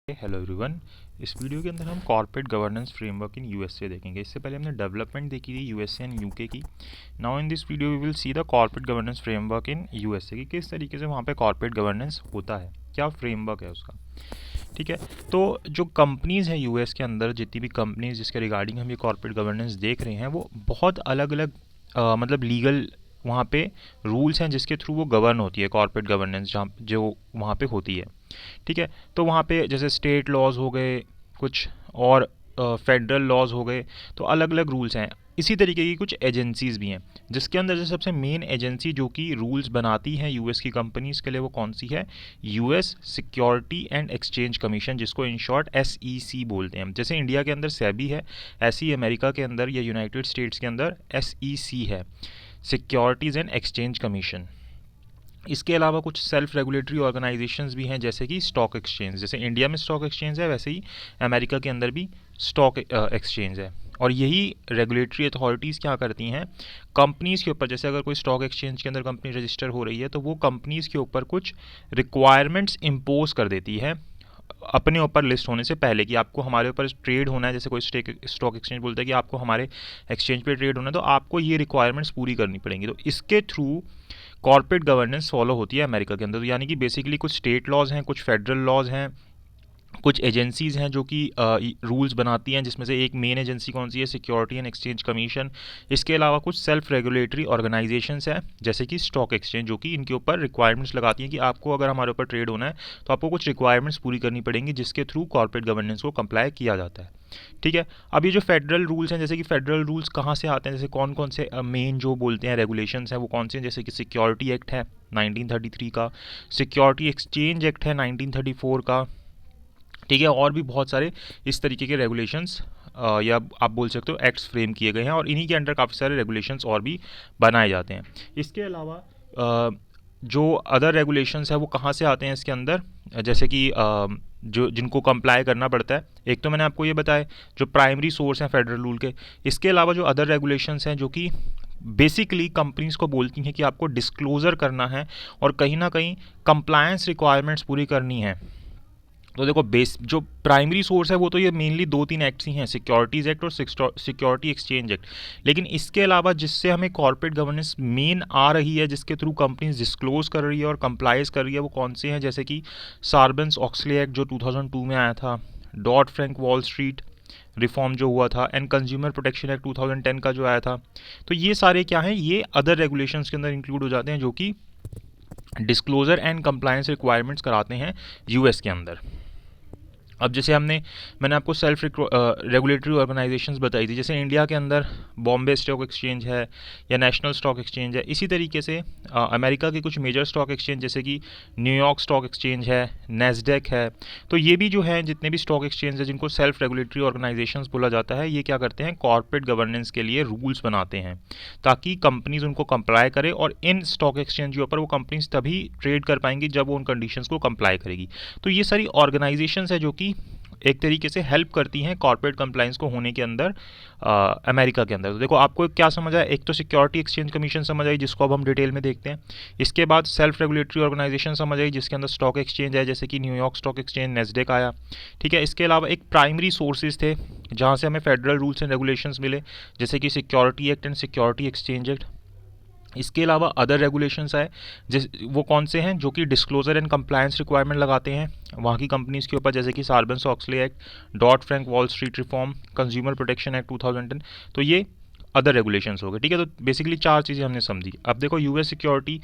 Hello everyone. इस video के अंदर हम corporate governance framework in USA देखेंगे। इससे पहले हमने डेवलपमेंट देखी थी यूएसए एंड यूके की। Now in this video we will see the corporate governance framework in USA की किस तरीके से वहाँ पे कॉर्पोरेट गवर्नेंस होता है, क्या फ्रेमवर्क है उसका। ठीक है, तो जो कंपनीज़ हैं यूएस के अंदर, जितनी भी कंपनीज जिसके रिगार्डिंग हम ये कॉर्पोरेट गवर्नेंस देख रहे हैं, वो बहुत अलग अलग मतलब लीगल वहाँ पे रूल्स हैं जिसके थ्रू वो गवर्न होती है कॉर्पोरेट गवर्नेंस, जहाँ जो वहाँ पे होती है। ठीक है, तो वहाँ पे जैसे स्टेट लॉज हो गए कुछ, और फेडरल लॉज हो गए, तो अलग अलग रूल्स हैं। इसी तरीके की कुछ एजेंसीज़ भी हैं, जिसके अंदर जो सबसे मेन एजेंसी जो कि रूल्स बनाती हैं यूएस की कंपनीज़ के लिए, वो कौन सी है? US security and exchange commission, जिसको इन शॉर्ट एसईसी बोलते हैं। जैसे इंडिया के अंदर सेबी है, ऐसी अमेरिका के अंदर या यूनाइटेड स्टेट्स के अंदर एसईसी है, सिक्योरिटीज़ एंड एक्सचेंज कमीशन। इसके अलावा कुछ सेल्फ रेगुलेटरी ऑर्गेनाइजेशंस भी हैं, जैसे कि स्टॉक एक्सचेंज। जैसे इंडिया में स्टॉक एक्सचेंज है, वैसे ही अमेरिका के अंदर भी स्टॉक एक्सचेंज है। और यही रेगुलेटरी अथॉरिटीज़ क्या करती हैं, कंपनीज़ के ऊपर, जैसे अगर कोई स्टॉक एक्सचेंज के अंदर कंपनी रजिस्टर हो रही है, तो वो कंपनीज़ के ऊपर कुछ रिक्वायरमेंट्स इम्पोज कर देती है अपने ऊपर लिस्ट होने से पहले, कि आपको हमारे ऊपर ट्रेड होना है। जैसे कोई स्टॉक एक्सचेंज बोलता है कि आपको हमारे एक्सचेंज पे ट्रेड होना है, तो आपको ये रिक्वायरमेंट्स पूरी करनी पड़ेंगी। तो इसके थ्रू कॉर्पोरेट गवर्नेंस फॉलो होती है अमेरिका के अंदर। तो यानी कि बेसिकली कुछ स्टेट लॉज हैं, कुछ फेडरल लॉज हैं, कुछ एजेंसीज़ हैं जो कि रूल्स बनाती हैं, जिसमें से एक मेन एजेंसी कौन सी है? Security and exchange commission. इसके अलावा कुछ सेल्फ रेगुलेटरी ऑर्गेनाइजेशंस हैं, जैसे कि स्टॉक एक्सचेंज, जो कि इनके ऊपर रिक्वायरमेंट्स लगाती हैं कि आपको अगर हमारे ऊपर ट्रेड होना है तो आपको कुछ रिक्वायरमेंट्स पूरी करनी पड़ेंगी, जिसके थ्रू कॉर्पोरेट गवर्नेंस को कंप्लाई किया जाता है। ठीक है, अब ये जो फेडरल रूल्स हैं, जैसे कि फेडरल रूल्स कहाँ से आते हैं, जैसे कौन कौन से मेन जो बोलते हैं रेगुलेशंस हैं वो कौन से हैं? जैसे कि सिक्योरिटी एक्ट है 1933 का, सिक्योरिटी एक्सचेंज एक्ट है 1934 का। ठीक है, और भी बहुत सारे इस तरीके के रेगुलेशंस या आप बोल सकते हो एक्ट्स फ्रेम किए गए हैं, और इन्हीं के अंडर काफ़ी सारे रेगुलेशंस और भी बनाए जाते हैं। इसके अलावा जो अदर रेगुलेशंस है वो कहाँ से आते हैं इसके अंदर, जैसे कि जो जिनको कंप्लाई करना पड़ता है। एक तो मैंने आपको ये बताया जो प्राइमरी सोर्स हैं फेडरल रूल के। इसके अलावा जो अदर रेगुलेशंस हैं, जो कि बेसिकली कंपनीज को बोलती हैं कि आपको डिस्क्लोजर करना है और कहीं ना कहीं कंप्लायंस रिक्वायरमेंट्स पूरी करनी है। तो देखो, बेस जो प्राइमरी सोर्स है वो तो ये मेनली दो तीन एक्ट्स ही हैं, सिक्योरिटीज़ एक्ट और सिक्योरिटी एक्सचेंज एक्ट। लेकिन इसके अलावा जिससे हमें कॉर्पोरेट गवर्नेंस मेन आ रही है, जिसके थ्रू कंपनीज डिस्क्लोज कर रही है और कंप्लाइज कर रही है, वो कौन से हैं? जैसे कि सार्बन्स ऑक्सले एक्ट जो 2002 में आया था, dot Frank Wall Street reform जो हुआ था, एंड कंज्यूमर प्रोटेक्शन एक्ट 2010 का जो आया था। तो ये सारे क्या हैं? ये अदर रेगुलेशंस के अंदर इंक्लूड हो जाते हैं, जो कि डिस्क्लोजर एंड कंप्लायंस रिक्वायरमेंट्स कराते हैं यूएस के अंदर। अब जैसे मैंने आपको सेल्फ रेगुलेटरी ऑर्गेनाइजेशंस बताई थी, जैसे इंडिया के अंदर बॉम्बे स्टॉक एक्सचेंज है या नेशनल स्टॉक एक्सचेंज है। इसी तरीके से अमेरिका के कुछ मेजर स्टॉक एक्सचेंज, जैसे कि न्यूयॉर्क स्टॉक एक्सचेंज है, नेस्डेक है। तो ये भी जो है, जितने भी स्टॉक एक्सचेंज है जिनको सेल्फ रेगुलेटरी ऑर्गेनाइजेशंस बोला जाता है, ये क्या करते हैं? कॉर्पोरेट गवर्नेंस के लिए रूल्स बनाते हैं, ताकि कंपनीज उनको कंप्लाई करे, और इन स्टॉक एक्सचेंज के ऊपर वो कंपनीज तभी ट्रेड कर पाएंगी जब वो उन कंडीशंस को कंप्लाई करेगी। तो ये सारी ऑर्गेनाइजेशंस है जो कि एक तरीके से हेल्प करती हैं कॉर्पोरेट कंप्लायंस को होने के अंदर अमेरिका के अंदर। तो देखो, आपको क्या समझ आया? एक तो सिक्योरिटी एक्सचेंज कमीशन समझ आई, जिसको अब हम डिटेल में देखते हैं। इसके बाद सेल्फ रेगुलेटरी ऑर्गेनाइजेशन समझ आई, जिसके अंदर स्टॉक एक्सचेंज है, जैसे कि न्यूयॉर्क स्टॉक एक्सचेंज, नेस्डेक आया। ठीक है, इसके अलावा एक प्राइमरी सोर्सेज थे जहाँ से हमें फेडरल रूल्स एंड रेगुलेशंस मिले, जैसे कि security act and security exchange act. इसके अलावा अदर रेगुलेशंस आए, जिस वो कौन से हैं? जो कि डिस्क्लोजर एंड कंप्लायंस रिक्वायरमेंट लगाते हैं वहाँ की कंपनीज़ के ऊपर, जैसे कि Sarbanes Oxley act, Dodd Frank Wall Street reform, consumer protection act 2010। तो ये अदर रेगुलेशंस हो गए। ठीक है, तो बेसिकली चार चीज़ें हमने समझी। अब देखो, US security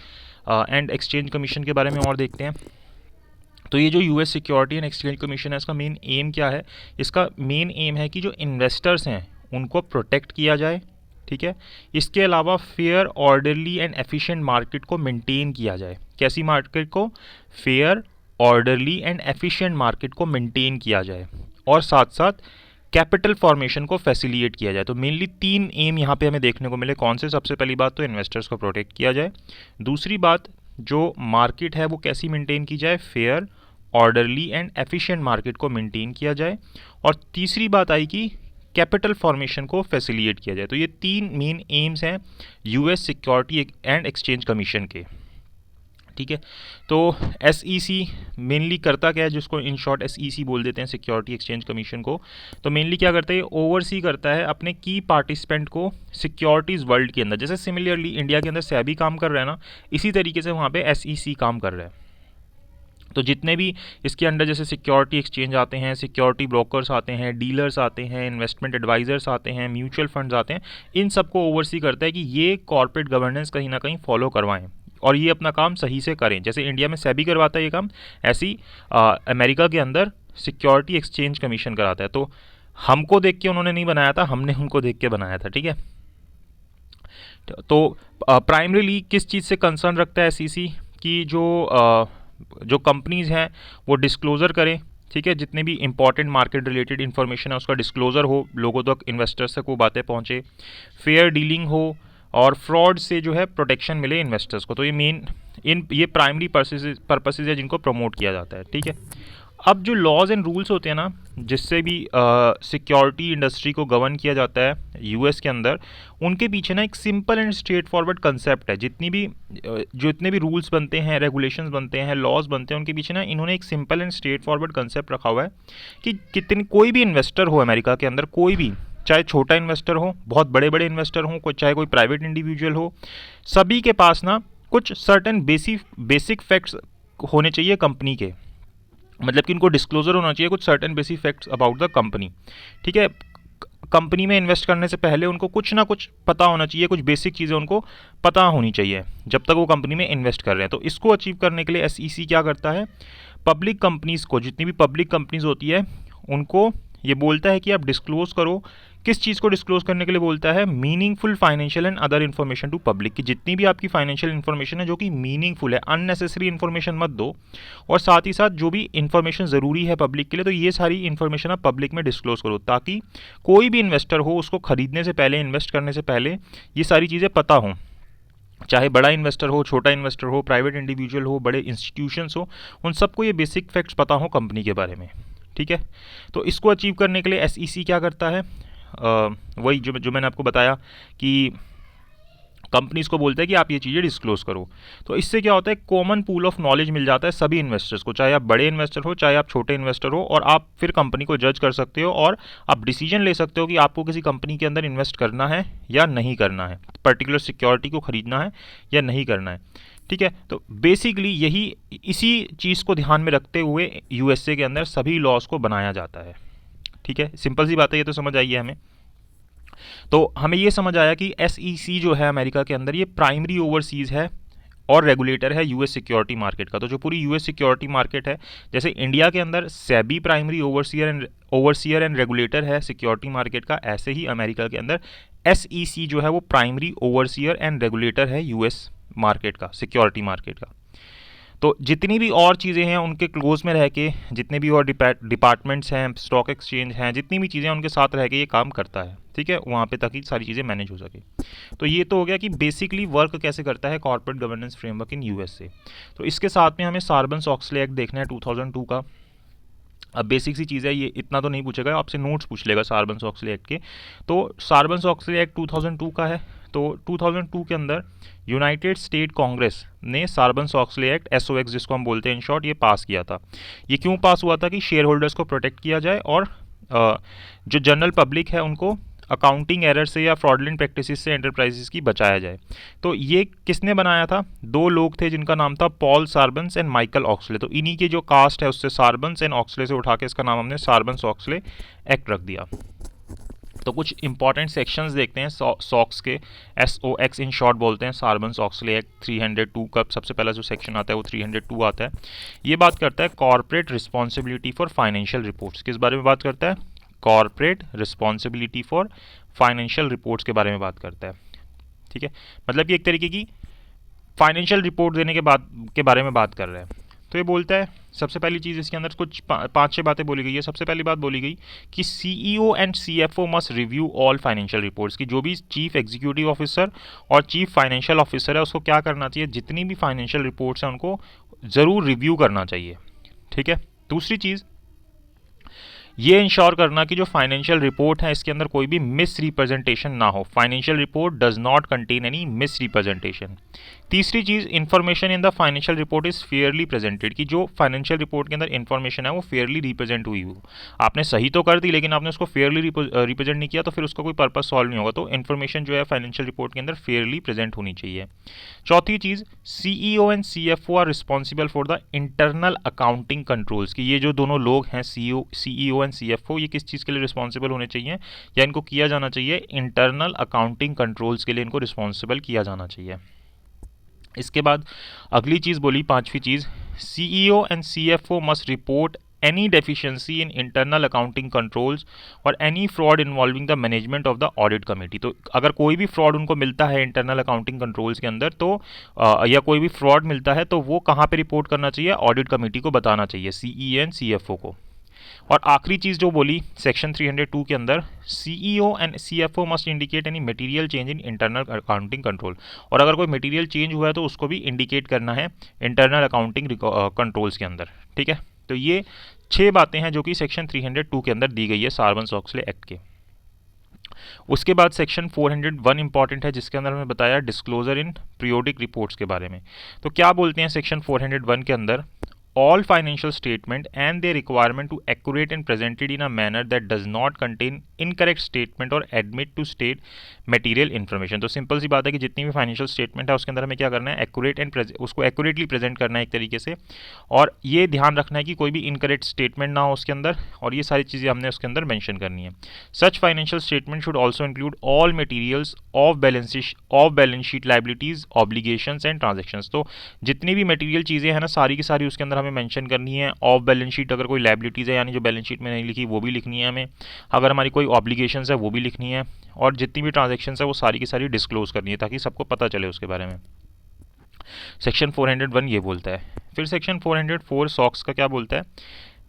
and exchange commission के बारे में और देखते हैं। तो ये जो US security and exchange commission है, इसका मेन एम क्या है? इसका मेन एम है कि जो इन्वेस्टर्स हैं उनको प्रोटेक्ट किया जाए। ठीक है, इसके अलावा fair, orderly and efficient market को मेंटेन किया जाए। कैसी मार्केट को? Fair, orderly and efficient market को मेंटेन किया जाए, और साथ साथ कैपिटल फॉर्मेशन को फैसिलिटेट किया जाए। तो मेनली तीन एम यहाँ पे हमें देखने को मिले। कौन से? सबसे पहली बात तो इन्वेस्टर्स को प्रोटेक्ट किया जाए। दूसरी बात, जो मार्केट है वो कैसी मेंटेन की जाए? Fair, orderly and efficient market को मेंटेन किया जाए। और तीसरी बात आई कि कैपिटल फॉर्मेशन को फैसिलिटेट किया जाए। तो ये तीन मेन एम्स हैं US security and exchange commission के। ठीक है। तो SEC मेनली करता क्या है, जिसको इन शॉर्ट SEC बोल देते हैं, सिक्योरिटी एक्सचेंज कमीशन को। तो मेनली क्या करता है, ओवरसी करता है अपने की पार्टिसिपेंट को सिक्योरिटीज़ वर्ल्ड के अंदर। जैसे सिमिलरली इंडिया के अंदर सेबी काम कर रहा है ना, इसी तरीके से वहाँ पे SEC काम कर रहा है। तो जितने भी इसके अंडर जैसे सिक्योरिटी एक्सचेंज आते हैं, सिक्योरिटी ब्रोकर्स आते हैं, डीलर्स आते हैं, इन्वेस्टमेंट एडवाइजर्स आते हैं, म्यूचुअल फंड्स आते हैं, इन सबको ओवरसी करता है कि ये कॉर्पोरेट गवर्नेंस कहीं ना कहीं फॉलो करवाएं और ये अपना काम सही से करें। जैसे इंडिया में सेबी करवाता है ये काम, ऐसे ही अमेरिका के अंदर सिक्योरिटी एक्सचेंज कमीशन कराता है। तो हमको देख के उन्होंने नहीं बनाया था, हमने उनको देख के बनाया था। ठीक है। तो प्राइमरीली किस चीज़ से कंसर्न रखता है SEC की, जो कंपनीज़ हैं वो डिस्क्लोज़र करें। ठीक है, जितने भी इंपॉर्टेंट मार्केट रिलेटेड इन्फॉर्मेशन है उसका डिस्क्लोज़र हो, लोगों तक, इन्वेस्टर्स तक वो बातें पहुँचे, फेयर डीलिंग हो और फ्रॉड से जो है प्रोटेक्शन मिले इन्वेस्टर्स को। तो ये प्राइमरी पर्पसेज है जिनको प्रमोट किया जाता है। ठीक है। अब जो लॉज एंड रूल्स होते हैं ना, जिससे भी सिक्योरिटी इंडस्ट्री को गवर्न किया जाता है US के अंदर, उनके पीछे ना एक simple and straight forward concept है। जितने भी रूल्स बनते हैं, रेगुलेशंस बनते हैं, लॉज बनते हैं, उनके पीछे ना इन्होंने एक simple and straight forward concept रखा हुआ है कि कोई भी इन्वेस्टर हो अमेरिका के अंदर, कोई भी, चाहे छोटा इन्वेस्टर हो, बहुत बड़े बड़े इन्वेस्टर हो, चाहे कोई प्राइवेट इंडिविजुअल हो, सभी के पास ना कुछ सर्टेन बेसिक फैक्ट्स होने चाहिए कंपनी के। मतलब कि उनको डिस्क्लोजर होना चाहिए कुछ certain basic facts about the company. ठीक है। कंपनी में इन्वेस्ट करने से पहले उनको कुछ ना कुछ पता होना चाहिए, कुछ बेसिक चीज़ें उनको पता होनी चाहिए जब तक वो कंपनी में इन्वेस्ट कर रहे हैं। तो इसको अचीव करने के लिए SEC क्या करता है, पब्लिक कंपनीज़ को, जितनी भी पब्लिक कंपनीज़ होती है उनको ये बोलता है कि आप डिस्क्लोज़ करो। किस चीज़ को डिस्क्लोज करने के लिए बोलता है, meaningful financial and other information to public, की जितनी भी आपकी फाइनेंशियल इन्फॉर्मेशन है जो कि मीनिंगफुल है, अननेसेसरी इन्फॉर्मेशन मत दो, और साथ ही साथ जो भी इन्फॉर्मेशन ज़रूरी है पब्लिक के लिए, तो ये सारी इन्फॉर्मेशन आप पब्लिक में डिस्क्लोज करो, ताकि कोई भी इन्वेस्टर हो उसको खरीदने से पहले, इन्वेस्ट करने से पहले ये सारी चीज़ें पता हों। चाहे बड़ा इन्वेस्टर हो, छोटा इन्वेस्टर हो, प्राइवेट इंडिविजुअल हो, बड़े इंस्टीट्यूशंस हो, उन सबको ये बेसिक फैक्ट्स पता हो कंपनी के बारे में। ठीक है। तो इसको अचीव करने के लिए SEC क्या करता है, वही जो मैंने आपको बताया कि कंपनीज को बोलता है कि आप ये चीज़ें डिस्क्लोज करो। तो इससे क्या होता है, कॉमन पूल ऑफ नॉलेज मिल जाता है सभी इन्वेस्टर्स को, चाहे आप बड़े इन्वेस्टर हो, चाहे आप छोटे इन्वेस्टर हो, और आप फिर कंपनी को जज कर सकते हो और आप डिसीजन ले सकते हो कि आपको किसी कंपनी के अंदर इन्वेस्ट करना है या नहीं करना है, पर्टिकुलर सिक्योरिटी को खरीदना है या नहीं करना है। ठीक है। तो बेसिकली इसी चीज़ को ध्यान में रखते हुए USA के अंदर सभी लॉज को बनाया जाता है। ठीक है, सिंपल सी बात है, ये तो समझ आई है हमें। तो हमें ये समझ आया कि SEC जो है अमेरिका के अंदर, ये प्राइमरी ओवरसीज़ है और रेगुलेटर है US सिक्योरिटी मार्केट का। तो जो पूरी US सिक्योरिटी मार्केट है, जैसे इंडिया के अंदर SEBI primary overseer and regulator है सिक्योरिटी मार्केट का, ऐसे ही अमेरिका के अंदर SEC जो है वो प्राइमरी ओवरसीयर एंड रेगुलेटर है US मार्केट का, सिक्योरिटी मार्केट का। तो जितनी भी और चीज़ें हैं उनके क्लोज में रह के, जितने भी और डिपार्टमेंट्स हैं, स्टॉक एक्सचेंज हैं, जितनी भी चीज़ें हैं उनके साथ रह के ये काम करता है। ठीक है, वहाँ पे ताकि सारी चीज़ें मैनेज हो सके। तो ये तो हो गया कि बेसिकली वर्क कैसे करता है कॉर्पोरेट गवर्नेंस फ्रेमवर्क इन USA। तो इसके साथ में हमें सार्बन-ऑक्सले एक्ट देखना है 2002 का। अब बेसिक सी चीज़ है, ये इतना तो नहीं पूछेगा, आपसे नोट्स पूछ लेगा सार्बन-ऑक्सले एक्ट के। तो सार्बन-ऑक्सले एक्ट 2002 का है। तो 2002 के अंदर यूनाइटेड स्टेट कांग्रेस ने सार्बन-ऑक्सले एक्ट, SOX जिसको हम बोलते हैं इन शॉर्ट, ये पास किया था। ये क्यों पास हुआ था, कि शेयर होल्डर्स को प्रोटेक्ट किया जाए और जो जनरल पब्लिक है उनको अकाउंटिंग एरर से या फ्रॉडलेंट प्रैक्टिसेस से एंटरप्राइजेस की बचाया जाए। तो ये किसने बनाया था, दो लोग थे जिनका नाम था पॉल सार्बन्स एंड माइकल ऑक्सले। तो इन्हीं के जो कास्ट है उससे सार्बन्स एंड ऑक्सले से उठा के इसका नाम हमने सार्बन्स-ऑक्सले एक्ट रख दिया। तो कुछ इंपॉर्टेंट सेक्शंस देखते हैं सॉक्स के, SOX इन शॉर्ट बोलते हैं, सार्बन्स-ऑक्सले एक्ट 302 का सबसे पहला जो सेक्शन आता है वो 302 आता है। ये बात करता है corporate responsibility for financial reports. किस बारे में बात करता है, corporate responsibility for financial reports के बारे में बात करता है। ठीक है, मतलब कि एक तरीके की फाइनेंशियल रिपोर्ट देने के बारे में बात कर रहा है। तो ये बोलता है, सबसे पहली चीज़ इसके अंदर कुछ 5-6 बातें बोली गई है। सबसे पहली बात बोली गई कि CEO and CFO must review all financial reports, की जो भी चीफ एग्जीक्यूटिव ऑफिसर और चीफ फाइनेंशियल ऑफिसर है उसको क्या करना चाहिए, जितनी भी फाइनेंशियल रिपोर्ट्स हैं उनको ज़रूर रिव्यू करना चाहिए। ठीक है। दूसरी चीज़ ये इंश्योर करना कि जो फाइनेंशियल रिपोर्ट है इसके अंदर कोई भी मिस रिप्रेजेंटेशन ना हो। Financial report does not contain any misrepresentation. तीसरी चीज़, information in the financial report is fairly presented, कि जो फाइनेंशियल रिपोर्ट के अंदर इन्फॉर्मेशन है वो फेयरली रिप्रेजेंट हुई हो। आपने सही तो कर दी लेकिन आपने उसको फेयरली रिप्रेजेंट नहीं किया तो फिर उसका कोई पर्पस सॉल्व नहीं होगा। तो इन्फॉर्मेशन जो है फाइनेंशियल रिपोर्ट के अंदर फेयरली प्रेजेंट होनी चाहिए। चौथी चीज़, CEO and CFO are responsible for the internal accounting controls, कि ये जो दोनों लोग हैं सीईओ एंड सीएफओ, ये किस चीज़ के लिए रिस्पॉन्सिबल होने चाहिए या इनको किया जाना चाहिए, इंटरनल अकाउंटिंग कंट्रोल्स के लिए इनको रिस्पॉन्सिबल किया जाना चाहिए। इसके बाद अगली चीज़ बोली, पांचवी चीज़, CEO and CFO must report any deficiency in internal accounting controls और any fraud involving the management of the audit committee। तो अगर कोई भी फ्रॉड उनको मिलता है इंटरनल अकाउंटिंग कंट्रोल्स के अंदर तो या कोई भी फ्रॉड मिलता है तो वो कहाँ पे रिपोर्ट करना चाहिए, ऑडिट कमेटी को बताना चाहिए, सीई एंड सीएफओ को। और आखिरी चीज़ जो बोली सेक्शन 302 के अंदर, CEO and CFO must indicate any material change in internal accounting control, और अगर कोई मटेरियल चेंज हुआ है तो उसको भी इंडिकेट करना है इंटरनल अकाउंटिंग कंट्रोल्स के अंदर। ठीक है, तो ये 6 बातें हैं जो कि सेक्शन 302 के अंदर दी गई है सार्बन-ऑक्सले एक्ट के। उसके बाद सेक्शन 401 इंपॉर्टेंट है जिसके अंदर हमें बताया डिस्क्लोजर इन पीरियोडिक रिपोर्ट्स के बारे में। तो क्या बोलते हैं सेक्शन 401 के अंदर, all financial statement and their requirement to accurate and presented in a manner that does not contain incorrect statement or admit to state material information। तो सिंपल सी बात है कि जितनी भी फाइनेंशियल स्टेटमेंट है उसके अंदर हमें क्या करना है, एक्यूरेट एंड उसको एक्यूरेटली प्रेजेंट करना है एक तरीके से, और ये ध्यान रखना है कि कोई भी इनकरेक्ट स्टेटमेंट ना हो उसके अंदर, और ये सारी चीज़ें हमने उसके अंदर मेंशन करनी है। Such financial statement should also include all materials of balance sheet liabilities, obligations and transactions. तो जितनी भी मटीरियल चीज़ें हैं ना सारी की सारी उसके अंदर हमें मेंशन करनी है। ऑफ बैलेंस शीट अगर कोई लाइबिलिटीज़ है यानी जो बैलेंस शीट में नहीं लिखी वो भी लिखनी है हमें, अगर हमारी कोई ऑब्लिगेशंस है वो भी लिखनी है, और जितनी भी ट्रांजेक्शंस है वो सारी की सारी डिस्क्लोज करनी है ताकि सबको पता चले उसके बारे में। सेक्शन 401 ये बोलता है। फिर सेक्शन 404 सॉक्स का क्या बोलता है,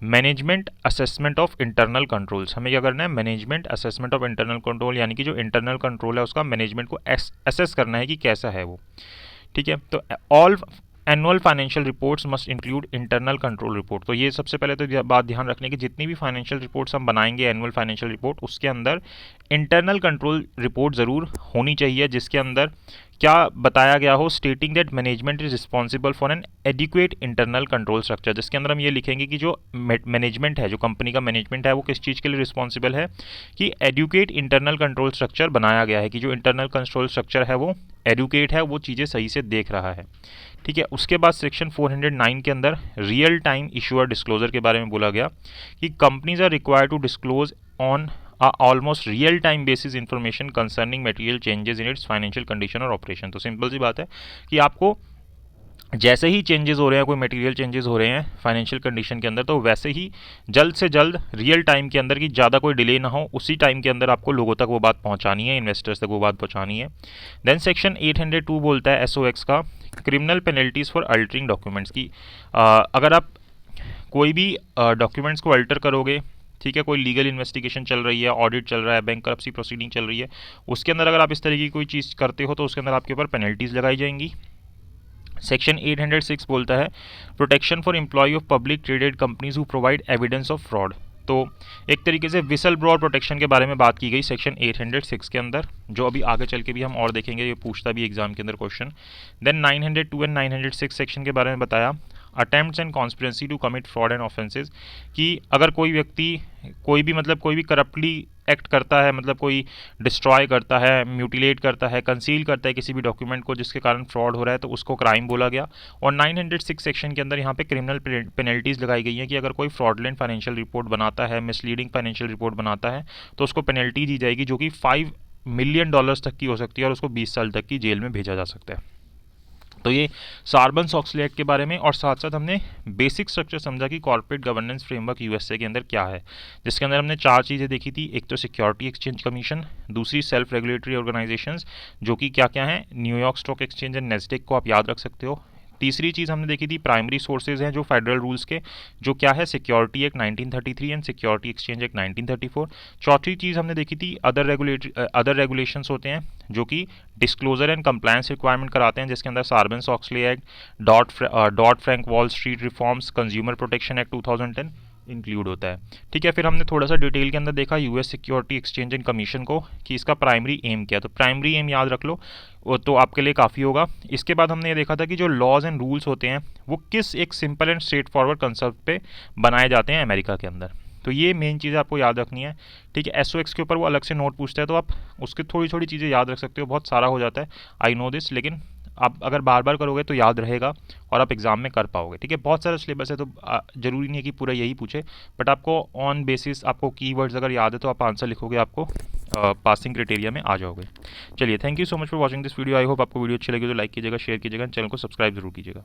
management assessment of internal controls. हमें क्या करना है, management assessment of internal control, यानी कि जो इंटरनल कंट्रोल है उसका मैनेजमेंट को असेस करना है कि कैसा है वो। ठीक है, तो all annual financial reports must include internal control report. तो ये सबसे पहले तो बात ध्यान रखने की, जितनी भी फाइनेंशियल रिपोर्ट्स हम बनाएंगे एनुअल फाइनेंशियल रिपोर्ट, उसके अंदर इंटरनल कंट्रोल रिपोर्ट ज़रूर होनी चाहिए जिसके अंदर क्या बताया गया हो, stating that management is responsible for an adequate internal control structure, जिसके अंदर हम ये लिखेंगे कि जो मैनेजमेंट है, जो कंपनी का मैनेजमेंट है वो किस चीज़ के लिए रिस्पॉन्सिबल है, कि एडुकेट इंटरनल कंट्रोल स्ट्रक्चर बनाया गया है, कि जो इंटरनल कंट्रोल स्ट्रक्चर है वो एडुकेट है, वो चीज़ें सही से देख रहा है। ठीक है, उसके बाद सेक्शन 409 के अंदर रियल टाइम इशूअर डिस्क्लोजर के बारे में बोला गया कि companies are required to disclose on almost real time basis information concerning material changes in its financial condition और ऑपरेशन। तो सिंपल सी बात है कि आपको जैसे ही चेंजेस हो रहे हैं, कोई मटेरियल चेंजेस हो रहे हैं फाइनेंशियल कंडीशन के अंदर, तो वैसे ही जल्द से जल्द रियल टाइम के अंदर, कि ज़्यादा कोई डिले ना हो, उसी टाइम के अंदर आपको लोगों तक वो बात पहुंचानी है, इन्वेस्टर्स तक वो बात पहुंचानी है। देन सेक्शन 802 बोलता है एसओएक्स का, criminal penalties for altering documents की। अगर आप कोई भी डॉक्यूमेंट्स को अल्टर करोगे, ठीक है, कोई लीगल इन्वेस्टिगेशन चल रही है, ऑडिट चल रहा है, बैंकरप्सी प्रोसीडिंग चल रही है, उसके अंदर अगर आप इस तरीके की कोई चीज़ करते हो तो उसके अंदर आपके ऊपर पेनल्टीज़ लगाई जाएंगी। सेक्शन 806 बोलता है protection for employ of public traded companies who provide evidence of fraud. तो एक तरीके से विसल ब्लोअर प्रोटेक्शन के बारे में बात की गई सेक्शन 806 के अंदर, जो अभी आगे चल के भी हम और देखेंगे, ये पूछता भी एग्जाम के अंदर क्वेश्चन। देन 902 एंड 906 सेक्शन के बारे में बताया attempts and conspiracy to commit fraud and offences, कि अगर कोई व्यक्ति कोई भी करप्टली एक्ट करता है, मतलब कोई डिस्ट्रॉय करता है, म्यूटिलेट करता है, कंसील करता है किसी भी डॉक्यूमेंट को जिसके कारण फ्रॉड हो रहा है, तो उसको क्राइम बोला गया। और 906 सेक्शन के अंदर यहाँ पे क्रिमिनल पेनल्टीज़ लगाई गई हैं कि अगर कोई फ्रॉडलेंट फाइनेंशियल रिपोर्ट बनाता है, मिसलीडिंग फाइनेंशियल रिपोर्ट बनाता है, तो उसको पेनल्टी दी जाएगी जो कि $5 मिलियन तक की हो सकती है और उसको 20 साल तक की जेल में भेजा जा सकता है। तो ये सार्बन-ऑक्सले एक्ट के बारे में, और साथ साथ हमने बेसिक स्ट्रक्चर समझा कि कॉर्पोरेट गवर्नेंस फ्रेमवर्क यूएसए के अंदर क्या है, जिसके अंदर हमने 4 चीज़ें देखी थी। एक तो सिक्योरिटी एक्सचेंज कमीशन, दूसरी सेल्फ रेगुलेटरी ऑर्गेनाइजेशंस जो कि क्या क्या हैं, New York stock exchange and Nasdaq को आप याद रख सकते हो। तीसरी चीज़ हमने देखी थी प्राइमरी सोर्सेज हैं जो फेडरल रूल्स के, जो क्या है security act 1933 and security exchange act 1934। चौथी चीज़ हमने देखी थी अदर रेगुलेशंस होते हैं जो कि डिस्क्लोजर एंड कंप्लायंस रिक्वायरमेंट कराते हैं, जिसके अंदर Sarbanes Oxley act, Dodd Frank Wall Street reforms, consumer protection act 2010, include होता है। ठीक है, फिर हमने थोड़ा सा डिटेल के अंदर देखा US security exchange and commission को कि इसका प्राइमरी एम क्या है। तो प्राइमरी एम याद रख लो, वो तो आपके लिए काफ़ी होगा। इसके बाद हमने ये देखा था कि जो लॉज एंड रूल्स होते हैं वो किस एक simple and straight forward concept पे बनाए जाते हैं अमेरिका के अंदर। तो ये मेन चीज़ें आपको याद रखनी है। ठीक है, एसओएक्स के ऊपर वो अलग से नोट पूछता है, तो आप उसकी थोड़ी थोड़ी चीज़ें याद रख सकते हो, बहुत सारा हो जाता है, आई नो दिस, लेकिन आप अगर बार बार करोगे तो याद रहेगा और आप एग्ज़ाम में कर पाओगे। ठीक है, बहुत सारा सिलेबस है, तो ज़रूरी नहीं है कि पूरा यही पूछे, बट आपको ऑन बेसिस आपको कीवर्ड्स अगर याद है तो आप आंसर लिखोगे, आपको पासिंग क्राइटेरिया में आ जाओगे। चलिए, thank you so much for watching this video. I hope आपको वीडियो अच्छी लगी तो लाइक कीजिएगा, शेयर कीजिएगा, चैनल को सब्सक्राइब जरूर कीजिएगा।